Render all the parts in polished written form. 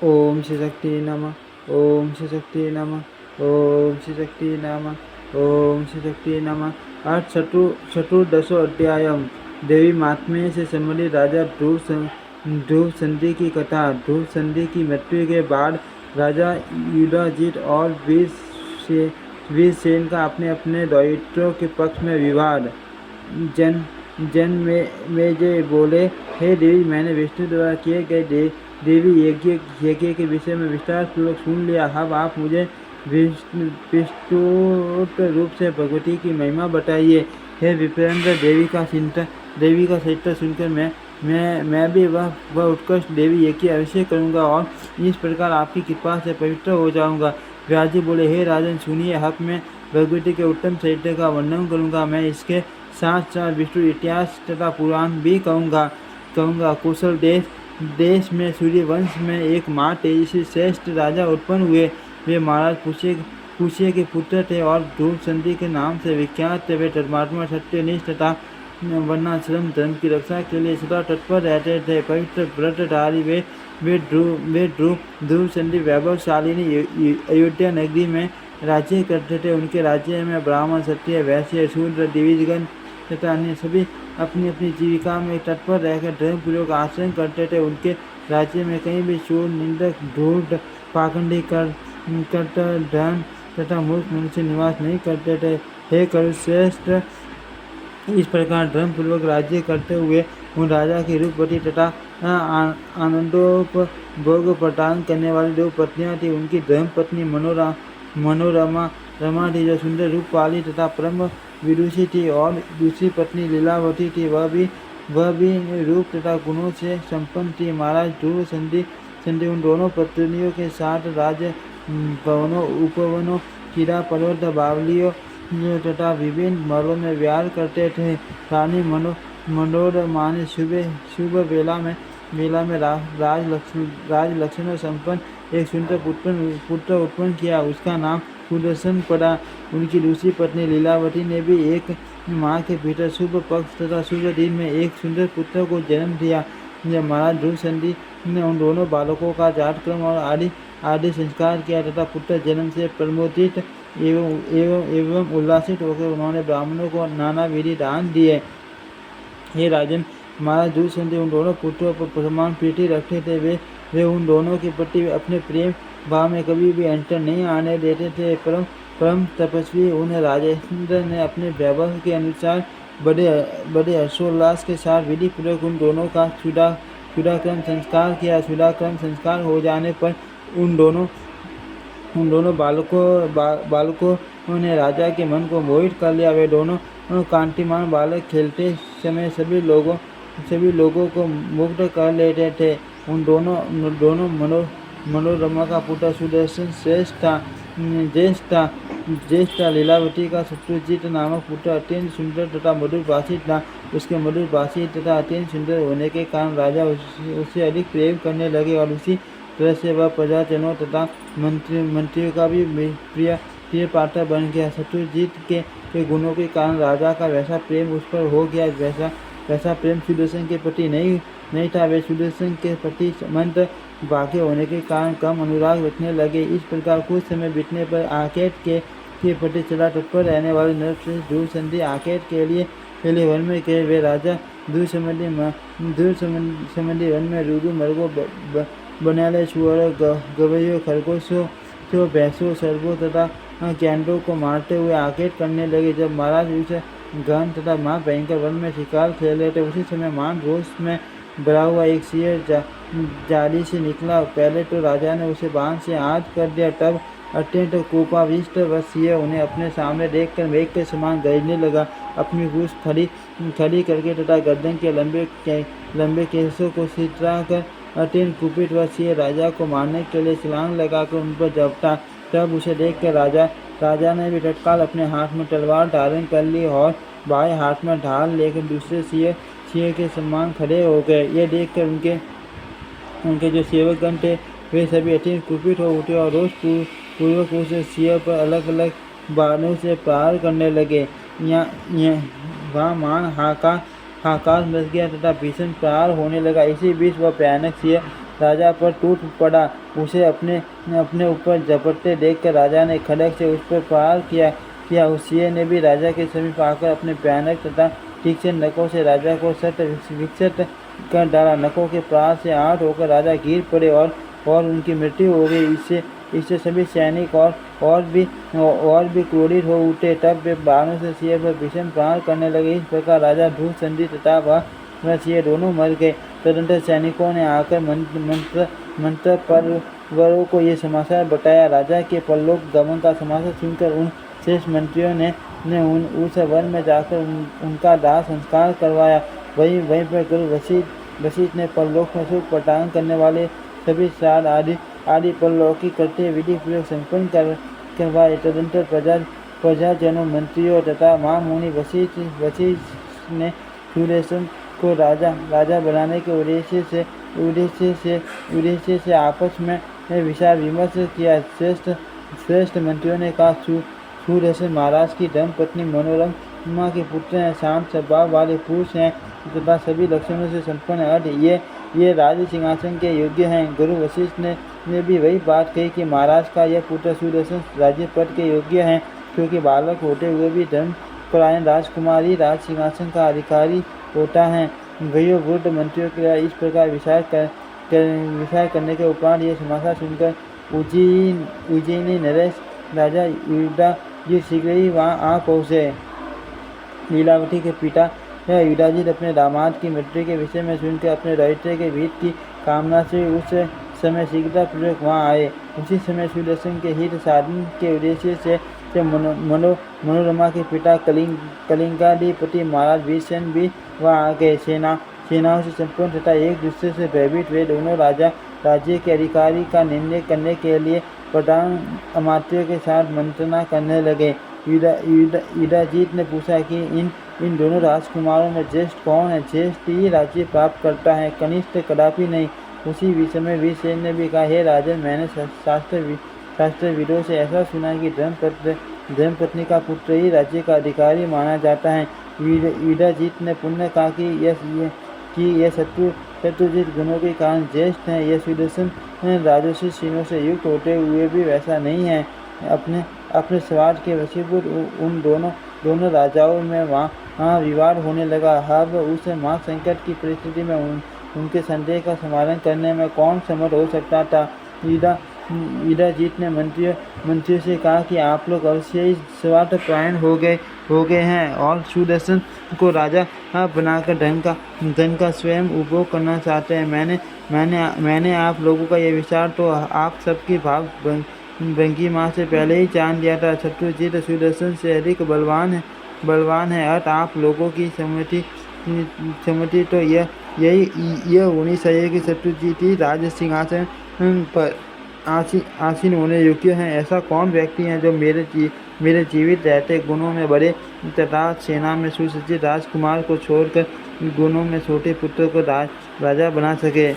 ओम श्री शक्ति नमः। ओम श्री शक्ति नमः। ओम श्री शक्ति नमः। ओम श्री शक्ति नमः। आज चतुर्दशो अध्यायम देवी महात्म्य से संबंधित राजा ध्रुव संधि की कथा। ध्रुव संधि की मृत्यु के बाद राजा युधाजित और वीरसेन का अपने अपने दायित्वों के पक्ष में विवाद। जन में जय बोले, हे देवी, मैंने विष्णु द्वारा किए गए देवी यज्ञ के विषय में विस्तार पूर्वक सुन लिया। अब आप मुझे विस्तृत रूप से भगवती की महिमा बताइए। हे विप्रेंद्र, देवी का चरित्र सुनकर मैं भी वह उत्कृष्ट देवी यज्ञ अवश्य करूँगा और इस प्रकार आपकी कृपा से पवित्र हो जाऊँगा। व्यास जी बोले, हे राजन, सुनिए, अब मैं भगवती के उत्तम चरित्र का वर्णन करूँगा। मैं इसके साथ साथ विष्णु इतिहास तथा पुराण भी कहूँगा। कौशल देश में सूर्य वंश में एक माँ तेजस्वी श्रेष्ठ राजा उत्पन्न हुए। वे महाराज पुष्य के पुत्र थे और ध्रुव संधि के नाम से विख्यात थे। वे धर्मात्मा, सत्यनिष्ठ तथा वर्णाश्रम धर्म की रक्षा के लिए सदा तत्पर रहते थे। पवित्र व्रतधारी वे ध्रुव संधि वैभवशालिनी अयोध्या नगरी में राज्य करते थे। उनके राज्य में ब्राह्मण, क्षत्रिय, वैश्य, शूद्र, द्विजगण तथा अन्य सभी अपनी अपनी जीविका में तत्पर रहकर धर्मपूर्वक आचरण करते थे। उनके राज्य में कहीं भी चोर, निंदक, ढूंढ, पाखंडी, धन तथा मूर्ख मनुष्य निवास नहीं करते थे। हे करुश्रेष्ठ, इस प्रकार धर्मपूर्वक राज्य करते हुए उन राजा की रूपवती तथा आनंदोपभोग प्रदान करने वाली दो पत्नियां थी। उनकी धर्म पत्नी मनोरमा थी, जो सुंदर रूप वाली तथा परम विदुषी थी, और दूसरी पत्नी लीलावती थी। वह भी रूप तथा गुणों से संपन्न थी। महाराज ध्रुव संधि उन दोनों पत्नियों के साथ राज भवनों, उपवनों, कीड़ा पर्वत, बावलियों तथा विभिन्न महलों में विहार करते थे। रानी मनोरमा ने शुभ बेला में राज लक्षणों संपन्न एक सुंदर पुत्र उत्पन्न किया। उसका नाम सुदर्शन पड़ा। उनकी दूसरी पत्नी लीलावती ने भी एक माह के भीतर शुभ पक्ष तथा शुभ दिन में एक सुंदर पुत्र को जन्म दिया। महाराज ध्रुव संधि ने उन दोनों बालकों का जातक्रम और आदि संस्कार किया तथा पुत्र जन्म से प्रमोदित एवं उल्लासित होकर उन्होंने ब्राह्मणों को नाना विधि दान दिए। हे राजन, महाराज ध्रुव संधि उन दोनों पुत्रों पर समान प्रीति रखते थे। वे उन दोनों के प्रति अपने प्रेम भाव में कभी भी अंतर नहीं आने देते थे। परम तपस्वी उन राजेंद्र ने अपने वैभव के अनुसार बड़े हर्षोल्लास के साथ विधि पूर्वक उन दोनों का चूड़ाक्रम संस्कार किया। चूड़ाक्रम संस्कार हो जाने पर उन दोनों बालकों ने राजा के मन को मोहित कर लिया। वे दोनों कांतिमान बालक खेलते समय सभी लोगों को मुग्ध कर लेते थे। उन दोनों मनोरमा का पुत्र सुदर्शन ज्येष्ठ था। लीलावती का शत्रुजित नामक पुत्र अत्यंत सुंदर तथा मधुर भाषी था। उसके मधुर भाषी तथा अत्यंत सुंदर होने के कारण राजा उससे अधिक प्रेम करने लगे और उसी तरह से वह प्रजाजनों तथा मंत्रियों का भी प्रिय पात्र बन गया। शत्रुजित के गुणों के कारण राजा का वैसा प्रेम उस पर हो गया वैसा प्रेम सुदर्शन के प्रति नहीं था। वे सुदर्शन के प्रति मंद भाग्य होने के कारण कम अनुराग रखने लगे। इस प्रकार कुछ समय बीतने पर आकेट के प्रति सदा तत्पर रहने वाले नरश्रेष्ठ ध्रुव संधि आकेट के लिए वन में गए। वे राजा ध्रुव संबंधी वन में रुरु, मृगों, बनियाले, सुअरों, गवैयों, खरगोशों, भैंसों, सर्पों तथा गैंडों को मारते हुए आकेट करने लगे। जब महाराज उस गहन तथा महाभयंकर वन में शिकार खेल रहे थे, उसी समय मान रोष में भरा हुआ एक शेर जाली से निकला। पहले तो राजा ने उसे बाण से आहत कर दिया। तब अत्यंत कोपाविष्ट वह शेर उन्हें अपने सामने देखकर मेघ के समान गरजने लगा। अपनी पूंछ खड़ी करके तथा गर्दन के लंबे केसों को सितरा कर अत्यंत कुपित वह शेर राजा को मारने के लिए छलांग लगाकर उन पर झपटा। तब उसे देखकर राजा ने भी तत्काल अपने हाथ में तलवार धारण कर ली और बाएं हाथ में ढाल लेकर दूसरे शेर के समान खड़े हो गए। यह देखकर उनके जो सेवकगण थे वे सभी अत्यंत कुपित हो उठे और रोष पूर्वक उस शेर पर अलग अलग बाणों से प्रहार करने लगे। वहाँ मान हाकार मच गया तथा भीषण प्रहार होने लगा। इसी बीच वह भयानक शेर राजा पर टूट पड़ा। उसे अपने अपने ऊपर झपटते देखकर राजा ने खड्ग से उस पर प्रहार किया। सिंह ने भी राजा के समीप आकर अपने भयानक तथा तीक्ष्ण नखों से राजा को सट विक्षत कर डाला। नखों के प्रहार से आहत होकर राजा गिर पड़े और उनकी मृत्यु हो गई। इससे सभी सैनिक और भी क्रोधित हो उठे। तब वे बाणों से सिंह पर भीषण प्रहार करने लगे। इस प्रकार राजा धूलसंधि तथा वह सिंह दोनों मर गए। तदनंतर सैनिकों ने आकर मंत्र परवरों को ये समाचार बताया। राजा के परलोक गमन का समाचार सुनकर उन श्रेष्ठ मंत्रियों ने उस वन में जाकर उनका दाह संस्कार करवाया। वहीं पर गुरु वशिष्ठ ने परलोक में सुख प्रदान करने वाले सभी श्राद्ध आदि परलौकिक कर्तव्य विधि पूर्वक संपन्न करवाए। तदनंतर प्रजाजनों, मंत्रियों तथा महामुनि वशिष्ठ ने शूरसेन को राजा बनाने के उद्देश्य से आपस में विचार विमर्श किया। श्रेष्ठ मंत्रियों ने कहा, शूरसेन महाराज की धर्मपत्नी मनोरमा के पुत्र हैं, शांत स्वभाव वाले पुरुष हैं तथा सभी लक्षणों से संपन्न हैं। ये राज सिंहासन के योग्य हैं। गुरु वशिष्ठ ने भी वही बात कही कि महाराज का यह पुत्र शूरसेन राज्य पद के योग्य हैं, क्योंकि बालक होते हुए भी धर्मपरायण राजकुमार ही राज सिंहासन का अधिकारी होता है। वही वृद्ध मंत्रियों के इस प्रकार विचार करने के उपरांत ये समाचार सुनकर उज्जैनी नरेश राजा युधाजित शीघ्र ही वहाँ आ पहुँचे। लीलावती के पिता युधाजित अपने दामाद की मृत्यु के विषय में सुनकर अपने दायित्व के हित की कामना से उस समय शीघ्रतापूर्वक वहाँ आए। उसी समय शूरसेन के हित साधन के उद्देश्य से मनोरमा के पिता कलिंगाधिपति महाराज वीरसेन भी वहाँ आ गए। सेनाओं से संपूर्ण तथा एक दूसरे से भयभीत वे दोनों राजा राज्य के अधिकारी का निर्णय करने के लिए प्रधान अमात्यों के साथ मंत्रणा करने लगे। युधाजित ने पूछा कि इन दोनों राजकुमारों में ज्येष्ठ कौन है? ज्येष्ठ ही राज्य प्राप्त करता है, कनिष्ठ कदापि नहीं। उसी विषय में वीरसेन ने भी कहा, हे राजन, मैंने शास्त्रविदों से ऐसा सुना कि धर्मपत्नी का पुत्र ही राज्य का अधिकारी माना जाता है। युधाजित ने पुनः कहा कि यह शत्रुजित गुणों के कारण ज्येष्ठ है। यह सुदर्शन राजसी चिन्हों से युक्त होते हुए भी वैसा नहीं है। अपने स्वार्थ के वशीभूत उन दोनों राजाओं में वहाँ विवाद होने लगा। अब उस महासंकट की परिस्थिति में उनके संदेह का समाधान करने में कौन समर्थ हो सकता था? युधाजित ने मंत्रियों से कहा कि आप लोग अवश्य ही स्वार्थपरायण हो गए हैं और सुदर्शन को राजा बनाकर धन का स्वयं उपभोग करना चाहते हैं। मैंने आप लोगों का यह विचार तो आप सबकी भाव भंगिमा से पहले ही जान लिया था। शत्रुजित सुदर्शन से अधिक बलवान है। अतः आप लोगों की सम्मति तो यह होनी चाहिए कि शत्रुजित ही राज सिंहासन पर आसीन होने योग्य हैं। ऐसा कौन व्यक्ति है जो मेरे जीवित रहते गुणों में बड़े तथा सेना में सुसज्जित राजकुमार को छोड़कर गुणों में छोटे पुत्र को राजा बना सके?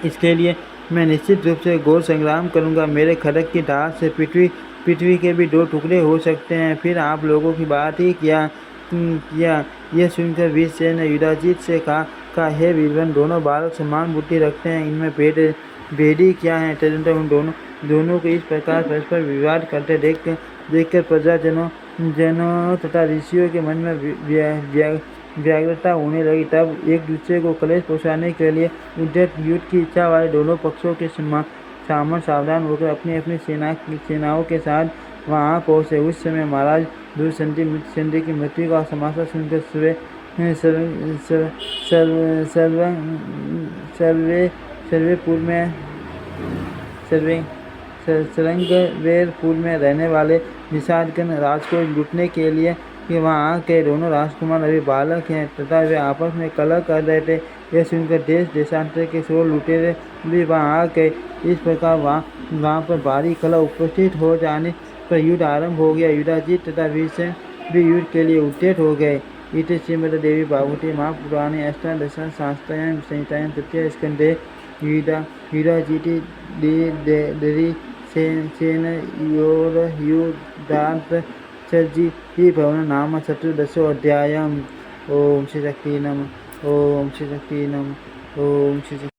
इसके लिए मैं निश्चित रूप से घोर संग्राम करूंगा। मेरे खड्ग की धार से पृथ्वी के भी 2 टुकड़े हो सकते हैं। फिर आप लोगों की बात ही किया। यह सुनकर वीरसेन ने युधाजित से कहा, हे वीरवन, दोनों बालक समान बुद्धि रखते हैं, इनमें भेदी क्या है? तदनंतर उन दोनों को इस प्रकार परस्पर विवाद करते देखकर प्रजाजनों तथा ऋषियों के मन में व्याग्रता होने लगी। तब एक दूसरे को कलेश पहुँचाने के लिए उद्यत युद्ध की इच्छा वाले दोनों पक्षों के सावधान होकर अपनी अपनी सेनाओं के साथ वहाँ पहुँचे। उस समय महाराज धूलसंधि की मृत्यु का समाचार सुनकर सरंगवेरपुर में रहने वाले निषादगण राज को लूटने के लिए कि वहाँ के दोनों राजकुमार अभी बालक हैं तथा वे आपस में कलह कर रहे थे। यह सुनकर देश देशांतर के 100 लुटेरे भी वहाँ आ गए। इस प्रकार वहाँ पर भारी कलह उपस्थित हो जाने पर युद्ध आरंभ हो गया। युधाजित तथा वीरसेन भी युद्ध के लिए उद्यत हो गए। इति श्रीमद्देवी भागवते महापुराणे अष्टादशसहस्रायां संहितायां तृतीय स्कंधे युधाजिति सेनयोर्युद्धान्तर्जी भवन नाम चतुर्दशोऽध्यायः। ओम श्री शक्ति नमः। ओम श्री शक्ति नमः। ओम श्री